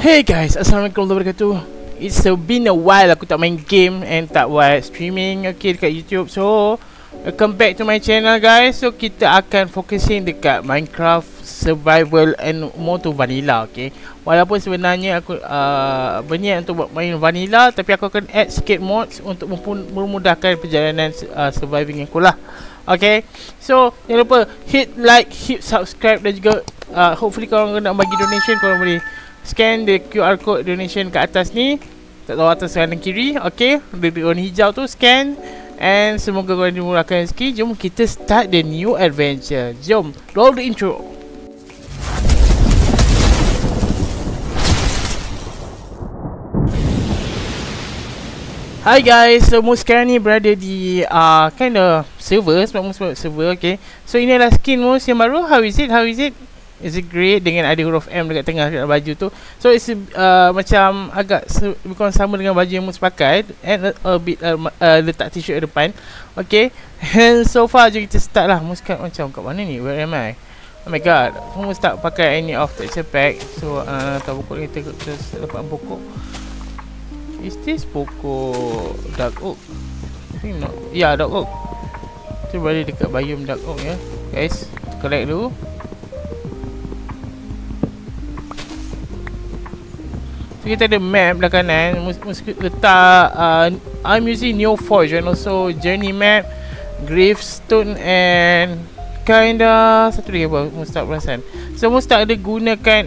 Hey guys, Assalamualaikum warahmatullahi wabarakatuh. It's been a while aku tak main game and tak buat streaming dekat YouTube. So welcome back to my channel guys. So kita akan focusing dekat Minecraft survival and more to vanilla, okay. Walaupun sebenarnya aku berniat untuk buat main vanilla, tapi aku akan add sikit mods untuk memudahkan perjalanan surviving aku lah. Okay, so jangan lupa hit like, hit subscribe dan juga hopefully korang nak bagi donation, korang boleh scan the QR code donation kat atas ni. Tak tahu atas kanan kiri. Okay, di warna hijau tu scan. And semoga korang dimurahkan rezeki. Jom kita start the new adventure. Jom, roll the intro. Hi guys, so Mus sekarang ni berada di kind of server. Sebab Mus buat server, okay. So ini adalah skin Mus yang baru. How is it? How is it? Is it great dengan ada huruf M dekat tengah dekat baju tu. So it's macam agak bukan sama dengan baju yang Mus pakai. And a bit letak t-shirt depan. Okay. And so far je kita start lah. Mus kat macam kat mana ni? Where am I? Oh my god. Mus tak pakai any of texture pack. So tak pokok kita dapat pokok. Is this pokok dark oak? I think not. Ya, dark oak. Kita berada dekat biome dark oak ya. Guys, collect dulu. So kita ada map belah kanan. Mesti letak I'm using Neoforge and also journey map, gravestone and kinda satu lagi apa Mustaq perasan. So Mustaq ada gunakan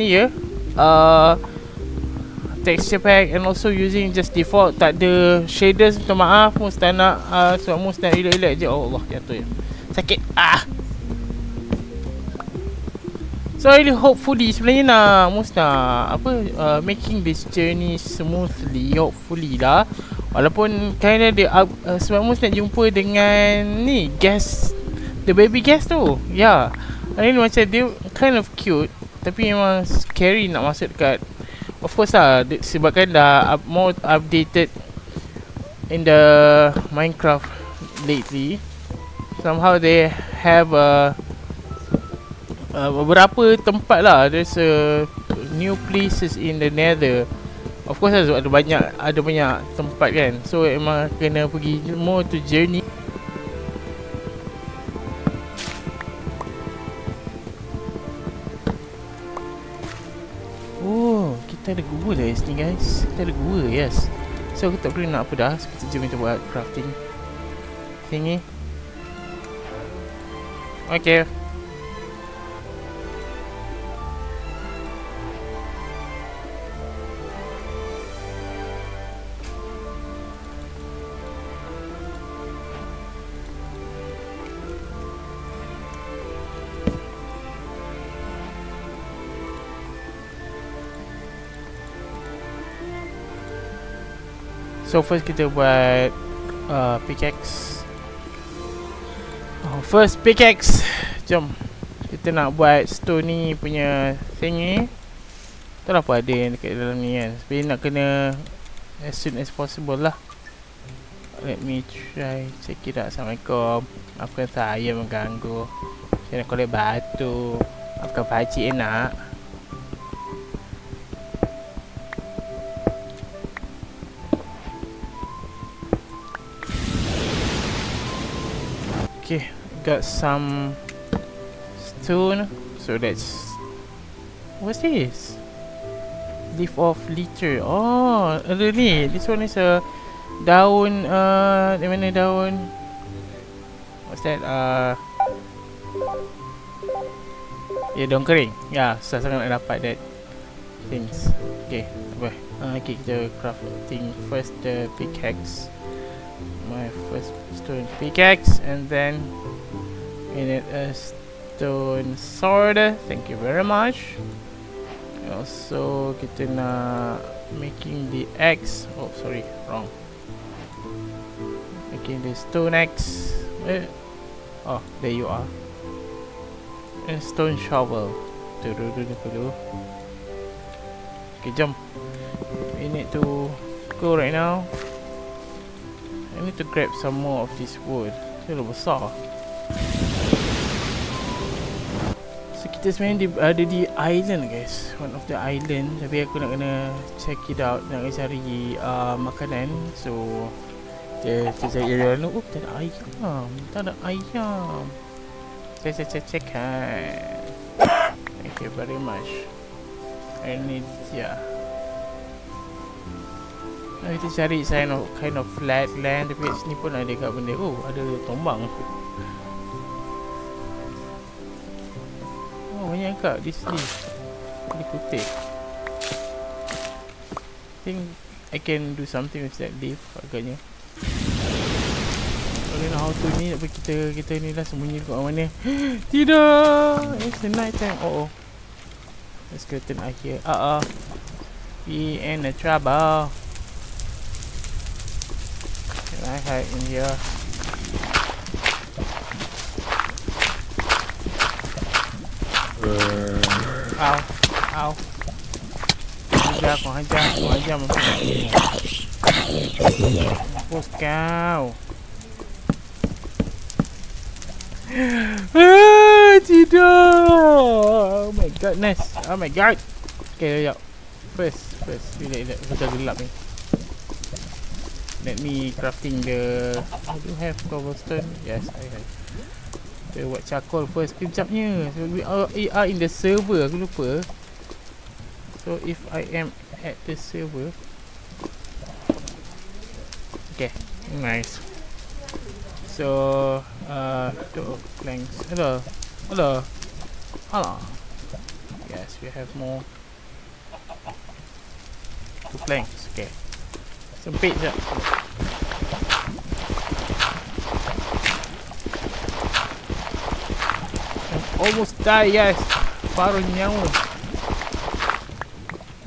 ni ya, texture pack and also using just default, tak ada shaders. Minta maaf Mustaq nak sebab Mustaq relax je. Oh Allah, jatuh ya. Sakit. So really hopefully sebenarnya nak making this journey smoothly, hopefully lah. Walaupun kinda dia sebab Mus nak jumpa dengan ni guest, the baby guest tu. Ya, yeah. Ini macam dia kind of cute, tapi memang scary nak masuk dekat. Of course lah, sebabkan dah more updated in the Minecraft lately. Somehow they have beberapa tempat lah. There's new places in the nether. Of course ada banyak tempat kan. So emang kena pergi more to journey. Oh, kita ada gua lah sini guys. Kita ada gua, yes. So aku tak perlu nak apa dah. So kita jom kita buat crafting thingy. Okay. So first kita buat pickaxe. First pickaxe. Jom kita nak buat stone ni punya thingy. Tak apa ada yang dekat dalam ni kan. Tapi nak kena as soon as possible lah. Let me try. Check it out. Assalamualaikum. Maafkan saya mengganggu. Saya nak collect batu. Maafkan pakcik nak. Okay, got some stone. So that's, what's this? Leaf of litter. Oh, ada ni. This one is a daun. Di mana daun? What's that? Ya, daun kering. Ya, susah sangat nak dapat that things. Okay, okay, kita crafting first the pickaxe. My first stone pickaxe, and then we need a stone sword. Thank you very much. Also kita nak making the axe. Oh sorry, wrong. Making the stone axe. Oh, there you are. And stone shovel. Dulu. Okay, jump. We need to go right now. I need to grab some more of this wood. Dia dah besar. So kita sebenarnya ada di island guys, one of the island, tapi aku nak kena check it out, nak kena cari makanan. So kita cari jalan. Oh, tak ada ayam, tak ada ayam. Check kan. Thank you very much. I need kita cari kind of flat land, tapi kat sini pun ada kat benda. Oh, ada tombang. Oh, banyak kat di sini. Di kutip. I think I can do something with that leaf agaknya. I don't know how to ni, tapi kita ni lah sembunyi dekat mana. Tidak. It's the night time. Oh. Let's go turn out here. We in a trouble. I hide in here. Ow. Hajar mampus kau. Tidak. Oh my godness. Oh my god. Okay, sekejap. First, relax. Betul gelap ni. Let me crafting the... I do have cobblestone. Yes, I have. Kita buat charcoal first kejapnya. So we are in the server. Aku lupa. So if I am at the server. Okay, nice. So two planks. Hello. Yes, we have more. 2 planks. Okay. Sempit je. Almost die guys. Paruh nyawa.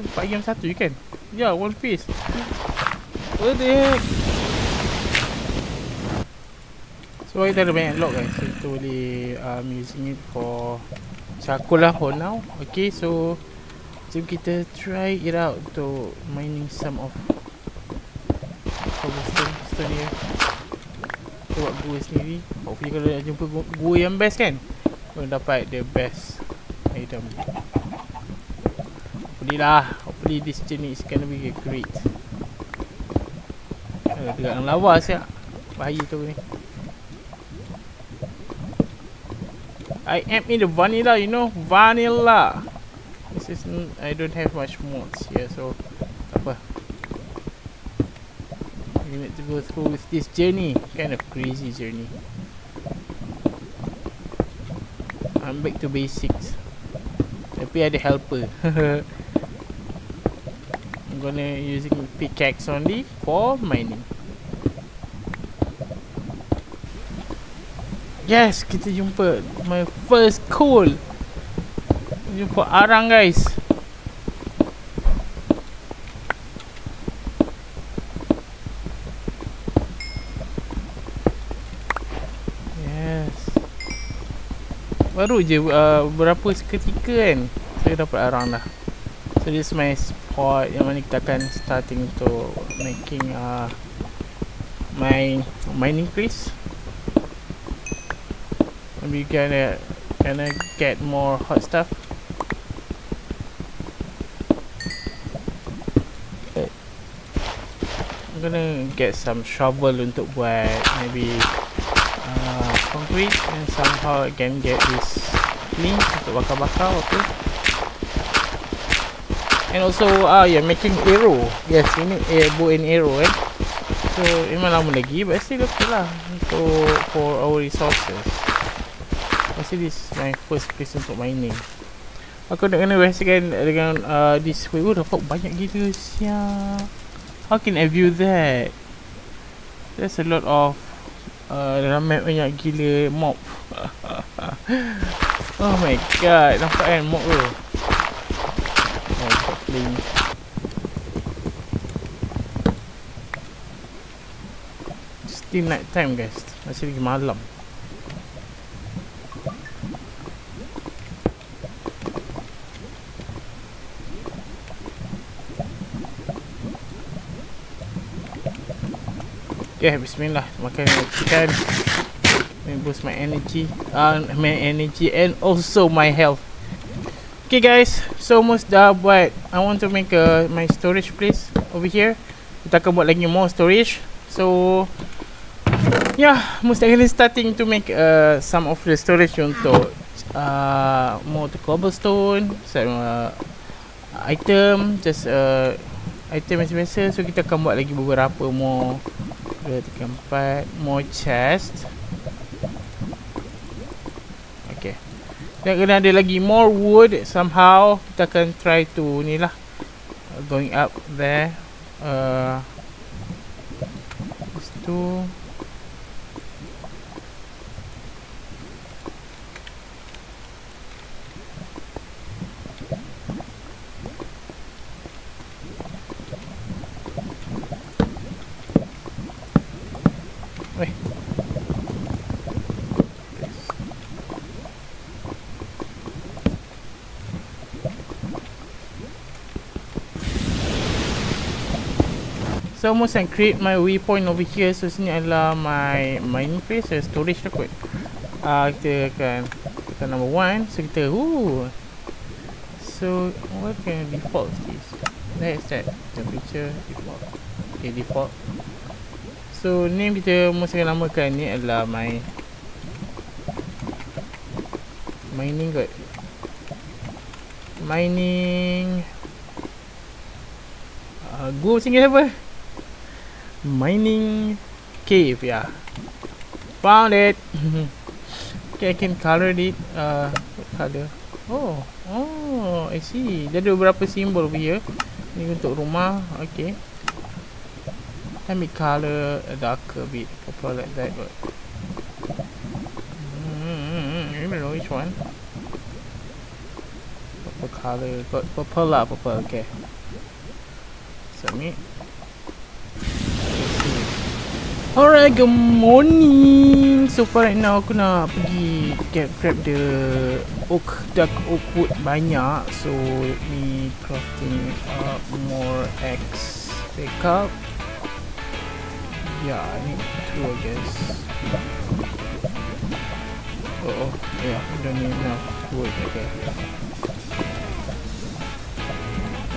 Nampak ayam satu je kan? Ya, one piece. What the heck? So kita ada banyak log guys. So kita boleh using it for charcoal lah for now. Okay, so jom kita try it out untuk mining some of cobblestone ni. Kita buat gua sendiri. Hopefully kalau nak jumpa gua yang best kan, kau dapat the best item. Hopefully this journey is gonna be great. Dekat dalam lawa siap. Bahaya tu ni. I am in the vanilla, you know, vanilla. This is I don't have much mods here, so apa. We need to go through with this journey, kind of crazy journey. I'm back to basics. Tapi ada helper. I'm gonna using pickaxe only for mining. Yes, kita jumpa my first coal. Jumpa arang guys. Yes. Baru je berapa seketika kan saya dapat arang dah. So this is my spot yang mana kita akan starting to making my mining place. We gonna get more hot stuff. I'm gonna get some shovel untuk buat maybe concrete, and somehow I can get this flint untuk bakar-bakar. Okay. And also making arrow. Yes, we need bow and arrow eh. So memang lama lagi, but still okay lah untuk for our resources. Actually this is my first place untuk mining. Aku nak kena rasakan dengan this way. Oh, dapat banyak gila siap. How can I view that? There's a lot of dalam map banyak gila mob. Oh my god, nampak kan mob tu. Oh, got flame. Still night time guys. Masih lagi malam. Okay, bismillah. Makan chicken. Let me boost my energy. And also my health. Okay guys, so almost dah buat. I want to make my storage place over here. Kita akan buat lagi more storage. So yeah, mesti akan starting to make some of the storage untuk more the cobblestone, some item, just item biasa. So kita akan buat lagi beberapa more, 2, 3, 4 more chest. Okay, dan kena ada lagi more wood somehow. Kita akan try to ni lah, going up there. Lepas tu so almost I create my waypoint over here. So sini adalah my mining place, storage dah kot. Kita akan tekan number 1. So kita so what can default is that? Is that temperature default? Okay, default. So name kita mesti akan namakan ni adalah my mining kot. Mining go singgah apa? Mining cave, yeah. Found it. Okay, I can color it. What color? Oh, I see. Dia ada beberapa simbol over here. Ni untuk rumah. Okay. Let me color a darker bit, purple like that. But I don't know which one. Purple color. Got purple lah, purple. Okay. Submit. Alright, good morning. So far right now aku nak pergi grab the dark oak wood banyak. So let me crafting more X backup. Yeah, I need 2 I guess. Oh yeah, I don't need enough wood. Okay,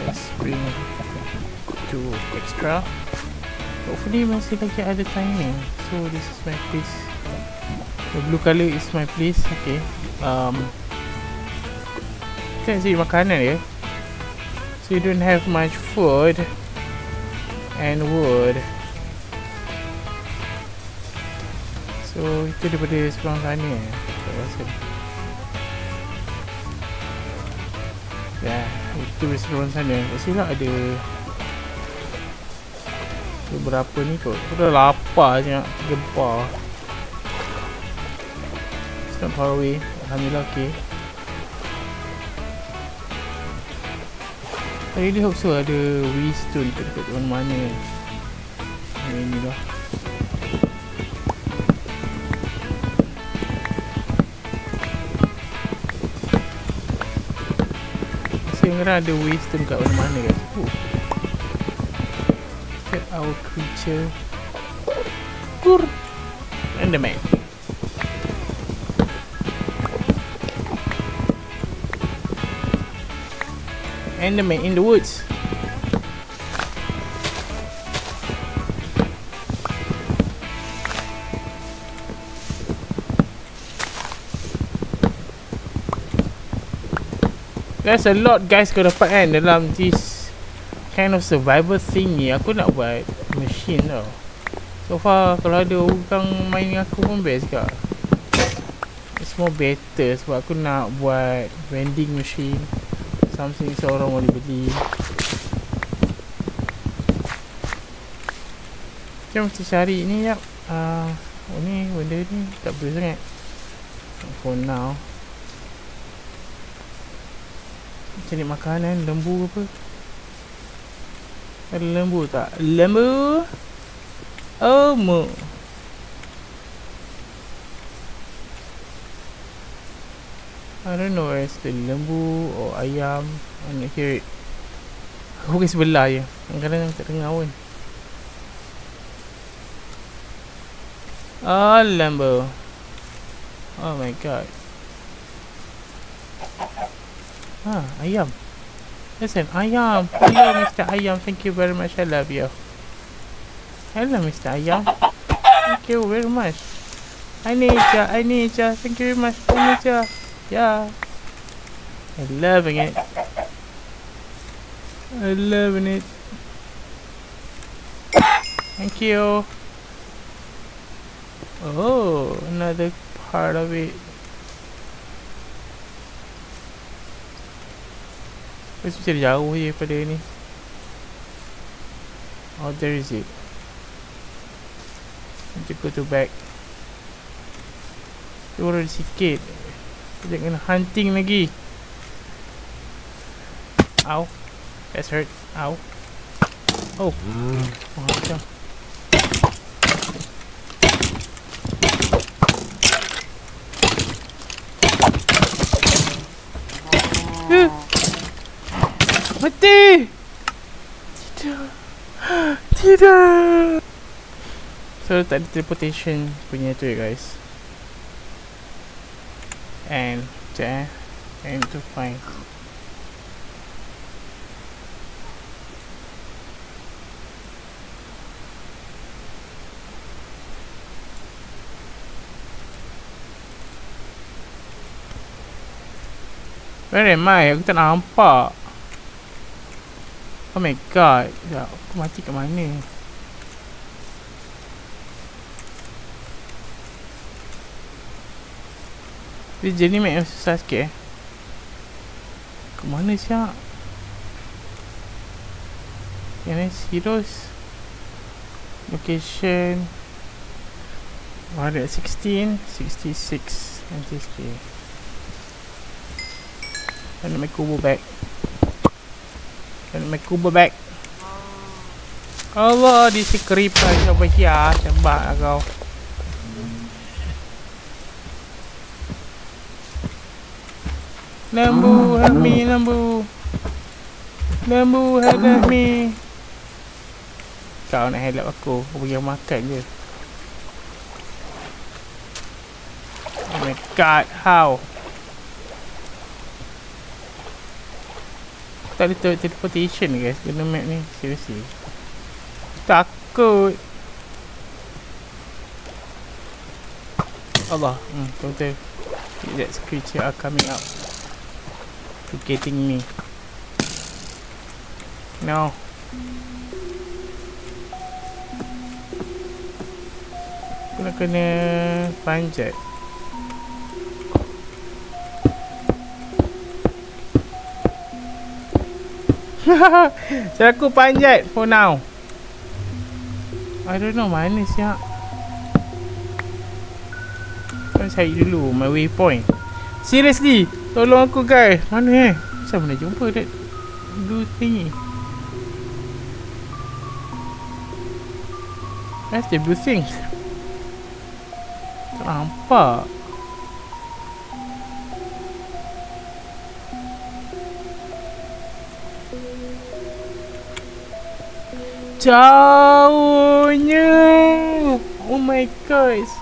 let's bring 2 extra. Hopefully masih lagi ada timing. So this is my place. The blue color is my place. Okay. Kita nak cari makanan ya. So you don't have much food and wood. So itu daripada sebelah sana ya. Tak rasa. Ya, itu daripada sebelah sana. Mestilah ada beberapa ni kot. Aku dah lapar je nak gempar. It's not far away. Alhamdulillah, okay. I really hope so ada Wisdom dekat mana-mana. Ini lah. Saya ngerasa ada Wisdom kat mana-mana guys. Our creature Enderman. Enderman in the woods. There's a lot guys kau dapat kan dalam this kind of survival thingy. Aku nak buat machine tau. So far kalau ada orang main dengan aku pun best ke. It's more better sebab aku nak buat vending machine, something seorang boleh beli. Kita mesti cari ni jap. Ni benda ni tak boleh sangat for now. Cari makanan, lembu apa. Ada lembu tak? Lembu? Oh mo. I don't know where's the lembu or ayam. I nak hear it. Aku pergi sebelah je. Kadang-kadang tak dengar pun. Oh lembu. Oh my god. Ayam. Listen, ayam. Hello, Mr. Ayam. Thank you very much. I love you. Hello, Mr. Ayam. Thank you very much. I need ya. Thank you very much. I need ya. Yeah. I'm loving it. Thank you. Oh, another part of it. Mesti cari jauh je daripada ni. Oh, there is it. Kita go to back. Turun sikit. Kita kena hunting lagi. Ow. That's hurt. Ow. Oh. Macam. Mati! Tidak! So tak ada teleportation punya tu guys. And sekejap I need to find. Where am I? Aku tak nampak. Oh my god. Sekejap, aku mati kat mana? Dia journey map yang susah sikit Ke mana siap? Yang ni heroes. Location 116 66 93. I need my kubo back. Allah, di si creeper coba here. Tembak lah kau. Lambu, help me, Lambu. Lambu, help me. Kau nak help aku pergi makan je. Oh my god, how? Tak ada teleportation guys guna map ni. Seriously takut. Allah. Betul. That creature are coming up to getting me. No. Aku nak kena panjat. Cara aku panjat for now. I don't know mana siap. Kau cari dulu my waypoint. Seriously, tolong aku guys. Mana Macam mana jumpa that blue thingy? Where's the blue thing? Tak nampak. Jauhnya. Oh my god, it's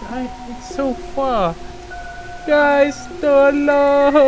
so far. Guys, tolong.